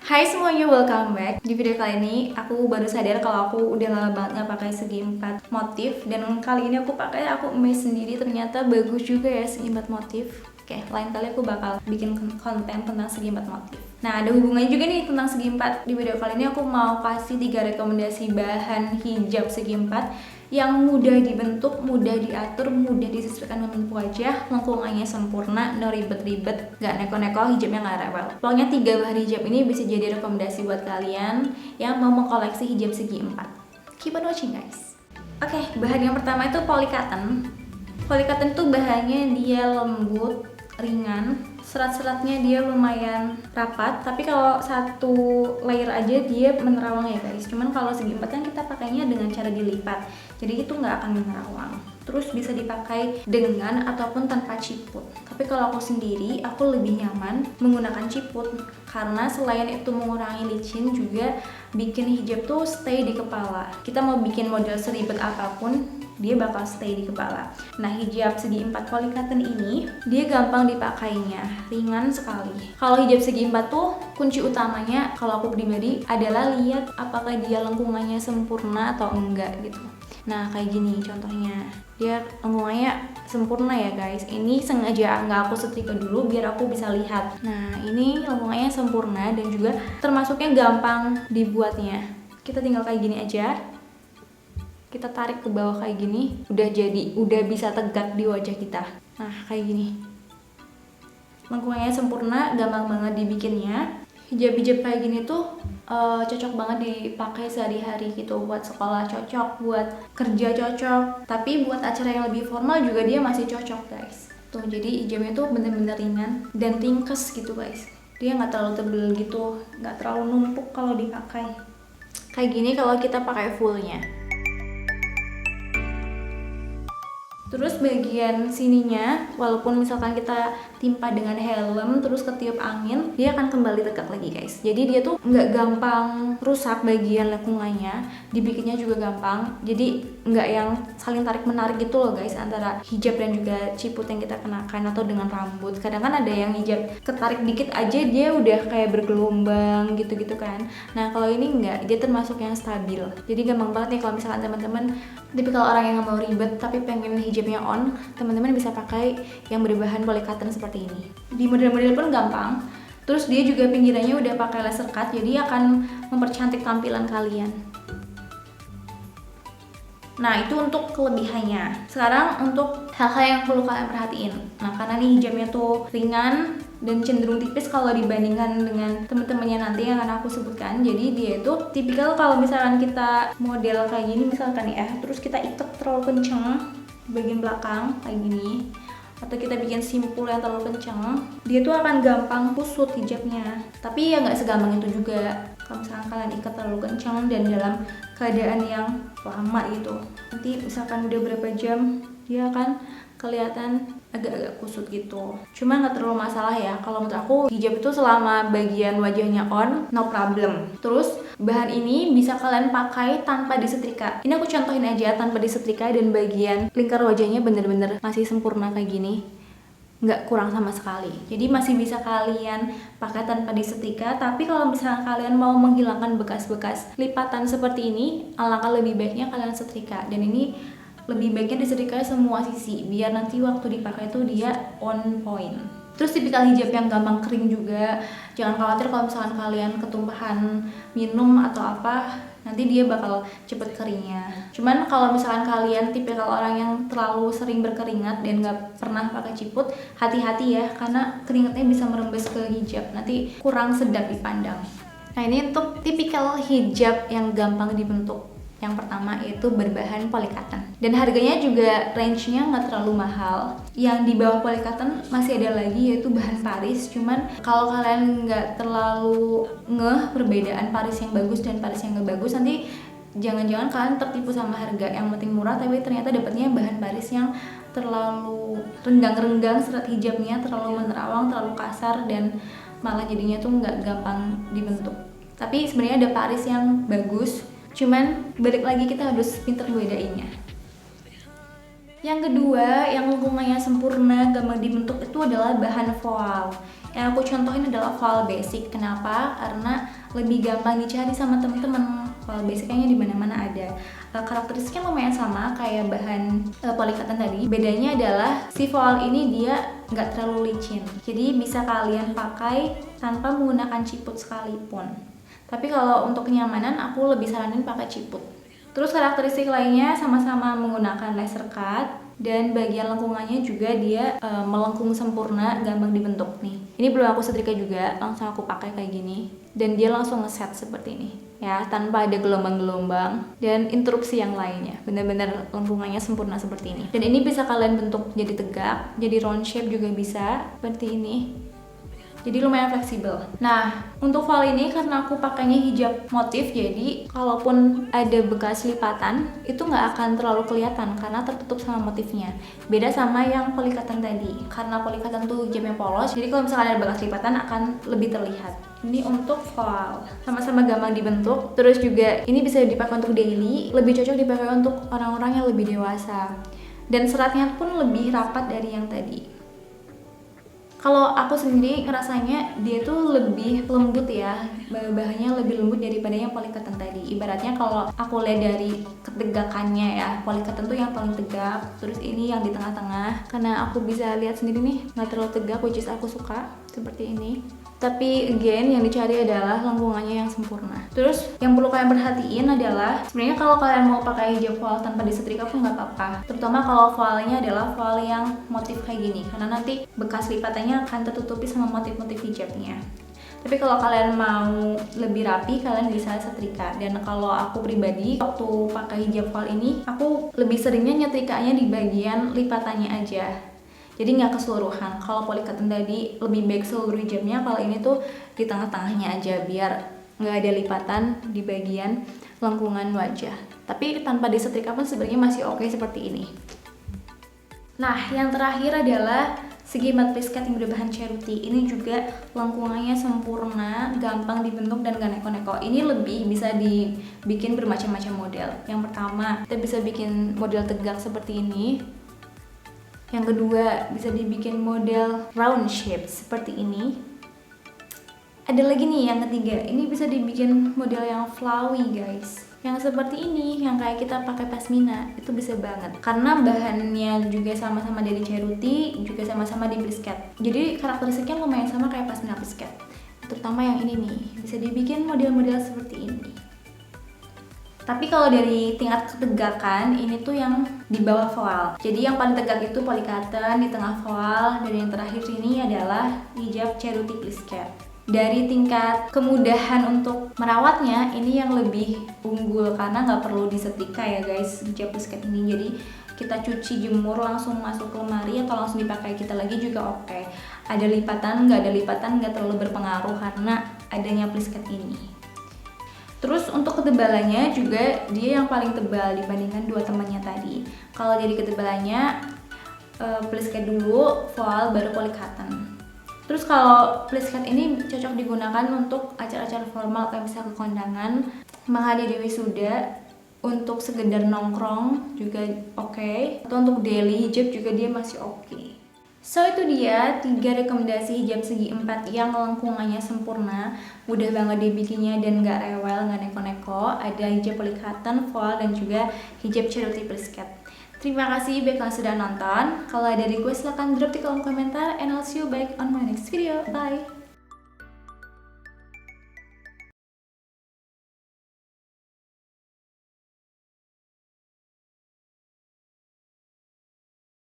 Hai semuanya, welcome back. Di video kali ini aku baru sadar kalau aku udah lama banget nggak pakai segi 4 motif, dan kali ini aku amazed sendiri, ternyata bagus juga ya segi 4 motif. Oke, lain kali aku bakal bikin konten tentang segi 4 motif. Nah, ada hubungannya juga nih tentang segi 4. Di video kali ini aku mau kasih 3 rekomendasi bahan hijab segi 4 yang mudah dibentuk, mudah diatur, mudah disesuaikan dengan wajah, lengkungannya sempurna, no ribet-ribet, gak neko-neko, hijabnya gak rewel. Pokoknya 3 bahan hijab ini bisa jadi rekomendasi buat kalian yang mau mengkoleksi hijab segi 4. Keep on watching guys. Oke, bahan yang pertama itu polycotton. Polycotton tuh bahannya dia lembut, ringan, serat-seratnya dia lumayan rapat, tapi kalau satu layer aja dia menerawang ya guys. Cuman kalau segi 4 kan kita pakainya dengan cara dilipat, jadi itu nggak akan menerawang. Terus bisa dipakai dengan ataupun tanpa ciput. Tapi kalau aku sendiri, aku lebih nyaman menggunakan ciput karena selain itu mengurangi licin, juga bikin hijab tuh stay di kepala. Kita mau bikin model seribet apapun, dia bakal stay di kepala. Nah, hijab segi 4 polycotton ini dia gampang dipakainya, ringan sekali. Kalau hijab segi 4 tuh kunci utamanya kalau aku pribadi adalah lihat apakah dia lengkungannya sempurna atau enggak gitu. Nah, kayak gini contohnya. Dia lengkungannya sempurna ya guys. Ini sengaja nggak aku setrika dulu biar aku bisa lihat. Nah, ini lengkungannya sempurna dan juga termasuknya gampang dibuatnya. Kita tinggal kayak gini aja. Kita tarik ke bawah kayak gini, udah bisa tegak di wajah kita. Nah, kayak gini. Lengkungannya sempurna, gampang banget dibikinnya. Hijab-hijab kayak gini tuh cocok banget dipakai sehari-hari gitu. Buat sekolah cocok, buat kerja cocok. Tapi buat acara yang lebih formal juga dia masih cocok guys. Tuh, jadi hijabnya tuh bener-bener ringan dan ringkes gitu guys. Dia nggak terlalu tebel gitu, nggak terlalu numpuk kalau dipakai. Kayak gini kalau kita pakai fullnya. Terus bagian sininya, walaupun misalkan kita timpa dengan helm terus ketiup angin, dia akan kembali tegak lagi guys. Jadi dia tuh nggak gampang rusak bagian lengkungannya, dibikinnya juga gampang. Jadi nggak yang saling tarik menarik gitu loh guys, antara hijab dan juga ciput yang kita kenakan atau dengan rambut. Kadang kan ada yang hijab ketarik dikit aja dia udah kayak bergelombang gitu-gitu kan. Nah, kalau ini nggak, dia termasuk yang stabil. Jadi gampang banget nih kalau misalkan teman-teman tipikal orang yang nggak mau ribet tapi pengen hijabnya on, teman-teman bisa pakai yang berbahan polycotton seperti ini. Di model-model pun gampang. Terus dia juga pinggirannya udah pakai laser cut, jadi akan mempercantik tampilan kalian. Nah, itu untuk kelebihannya. Sekarang untuk hal-hal yang perlu kalian perhatiin. Nah, karena nih hijabnya tuh ringan dan cenderung tipis kalau dibandingkan dengan temen-temennya nanti yang akan aku sebutkan. Jadi dia itu tipikal kalau misalkan kita model kayak gini misalkan ya, terus kita ikat terlalu kenceng bagian belakang kayak gini, atau kita bikin simpul yang terlalu kenceng, dia tuh akan gampang kusut hijabnya. Tapi ya nggak segampang itu juga. Kalau misalkan kalian ikat terlalu kenceng dan dalam keadaan yang lama gitu, nanti misalkan udah berapa jam dia akan kelihatan agak-agak kusut gitu. Cuma nggak terlalu masalah ya. Kalau menurut aku hijab itu selama bagian wajahnya on, no problem. Terus bahan ini bisa kalian pakai tanpa disetrika. Ini aku contohin aja tanpa disetrika, dan bagian lingkar wajahnya bener-bener masih sempurna kayak gini, nggak kurang sama sekali. Jadi masih bisa kalian pakai tanpa disetrika. Tapi kalau misalnya kalian mau menghilangkan bekas-bekas lipatan seperti ini, alangkah lebih baiknya kalian setrika. Dan ini lebih baiknya disetrika semua sisi biar nanti waktu dipakai tuh dia on point. Terus tipikal hijab yang gampang kering juga, jangan khawatir kalau misalkan kalian ketumpahan minum atau apa, nanti dia bakal cepet keringnya. Cuman kalau misalkan kalian tipikal orang yang terlalu sering berkeringat dan gak pernah pakai ciput, hati-hati ya, karena keringatnya bisa merembes ke hijab, nanti kurang sedap dipandang. Nah, ini untuk tipikal hijab yang gampang dibentuk. Yang pertama itu berbahan polycotton, dan harganya juga range-nya nggak terlalu mahal. Yang di bawah polycotton masih ada lagi yaitu bahan Paris. Cuman kalau kalian nggak terlalu ngeh perbedaan Paris yang bagus dan Paris yang nggak bagus, nanti jangan-jangan kalian tertipu sama harga yang penting murah tapi ternyata dapatnya bahan Paris yang terlalu renggang-renggang, serat hijabnya terlalu menerawang, terlalu kasar, dan malah jadinya tuh nggak gampang dibentuk. Tapi sebenarnya ada Paris yang bagus. Cuman balik lagi kita harus pinter bedainnya. Yang kedua, yang lengkungannya sempurna, gampang dibentuk itu adalah bahan voile. Yang aku contohin adalah voile basic. Kenapa? Karena lebih gampang dicari sama temen-temen. Kalau basicnya di mana-mana ada. Karakteristiknya lumayan sama kayak bahan polycotton tadi. Bedanya adalah si voal ini dia nggak terlalu licin. Jadi bisa kalian pakai tanpa menggunakan ciput sekalipun. Tapi kalau untuk kenyamanan aku lebih saranin pakai ciput. Terus karakteristik lainnya sama-sama menggunakan laser cut. Dan bagian lengkungannya juga dia melengkung sempurna, gampang dibentuk nih. Ini belum aku setrika juga, langsung aku pakai kayak gini. Dan dia langsung ngeset seperti ini ya, tanpa ada gelombang-gelombang dan interupsi yang lainnya. Benar-benar lengkungannya sempurna seperti ini. Dan ini bisa kalian bentuk jadi tegak, jadi round shape juga bisa seperti ini. Jadi lumayan fleksibel. Nah, untuk voal ini karena aku pakainya hijab motif, jadi kalaupun ada bekas lipatan itu nggak akan terlalu kelihatan karena tertutup sama motifnya. Beda sama yang polycotton tadi, karena polycotton tuh hijabnya polos, jadi kalau misalnya ada bekas lipatan akan lebih terlihat. Ini untuk voal, sama-sama gampang dibentuk. Terus juga ini bisa dipakai untuk daily, lebih cocok dipakai untuk orang-orang yang lebih dewasa. Dan seratnya pun lebih rapat dari yang tadi. Kalau aku sendiri ngerasanya dia tuh lebih lembut ya, bahannya lebih lembut daripada yang polycotton tadi. Ibaratnya kalau aku lihat dari ketegakannya ya, polycotton tuh yang paling tegak, terus ini yang di tengah-tengah. Karena aku bisa lihat sendiri nih, nggak terlalu tegak, which is aku suka seperti ini. Tapi again yang dicari adalah lengkungannya yang sempurna. Terus yang perlu kalian perhatiin adalah sebenarnya kalau kalian mau pakai hijab voal tanpa disetrika pun nggak apa-apa. Terutama kalau voalnya adalah voal yang motif kayak gini, karena nanti bekas lipatannya akan tertutupi sama motif-motif hijabnya. Tapi kalau kalian mau lebih rapi, kalian bisa setrika. Dan kalau aku pribadi waktu pakai hijab voal ini, aku lebih seringnya nyetrikanya di bagian lipatannya aja. Jadi nggak keseluruhan. Kalau polycotton tadi lebih baik seluruh hijabnya, kalau ini tuh di tengah-tengahnya aja biar nggak ada lipatan di bagian lengkungan wajah. Tapi tanpa disetrika pun sebenarnya masih oke seperti ini. Nah, yang terakhir adalah segi mat plisket yang berbahan ceruti. Ini juga lengkungannya sempurna, gampang dibentuk dan gak neko-neko. Ini lebih bisa dibikin bermacam-macam model. Yang pertama, kita bisa bikin model tegak seperti ini. Yang kedua, bisa dibikin model round shape seperti ini. Ada lagi nih yang ketiga, ini bisa dibikin model yang flowy guys. Yang seperti ini, yang kayak kita pakai pasmina, itu bisa banget. Karena bahannya juga sama-sama dari ceruti, juga sama-sama di plisket. Jadi karakteristiknya lumayan sama kayak pasmina plisket. Terutama yang ini nih, bisa dibikin model-model seperti ini. Tapi kalau dari tingkat ketegakan, ini tuh yang di bawah voal. Jadi yang paling tegak itu polycotton, di tengah voal, dan yang terakhir ini adalah hijab ceruti plisket. Dari tingkat kemudahan untuk merawatnya, ini yang lebih unggul karena nggak perlu disetrika ya guys, hijab plisket ini. Jadi kita cuci, jemur, langsung masuk ke lemari atau langsung dipakai kita lagi juga oke. Ada lipatan, nggak ada lipatan, nggak terlalu berpengaruh karena adanya plisket ini. Terus untuk ketebalannya juga dia yang paling tebal dibandingkan dua temannya tadi. Kalau dari ketebalannya plisket dulu, voal, baru polycotton. Terus kalau plisket ini cocok digunakan untuk acara-acara formal kayak misalnya ke kondangan, menghadiri wisuda, untuk sekedar nongkrong juga oke. Atau untuk daily hijab juga dia masih oke. So itu dia 3 rekomendasi hijab segi 4 yang lengkungannya sempurna, mudah banget dibikinnya dan gak rewel, gak neko-neko. Ada hijab polycotton, voal, dan juga hijab ceruti plisket. Terima kasih bagi kalian sudah nonton. Kalau ada request silahkan drop di kolom komentar, and I'll see you back on my next video. Bye!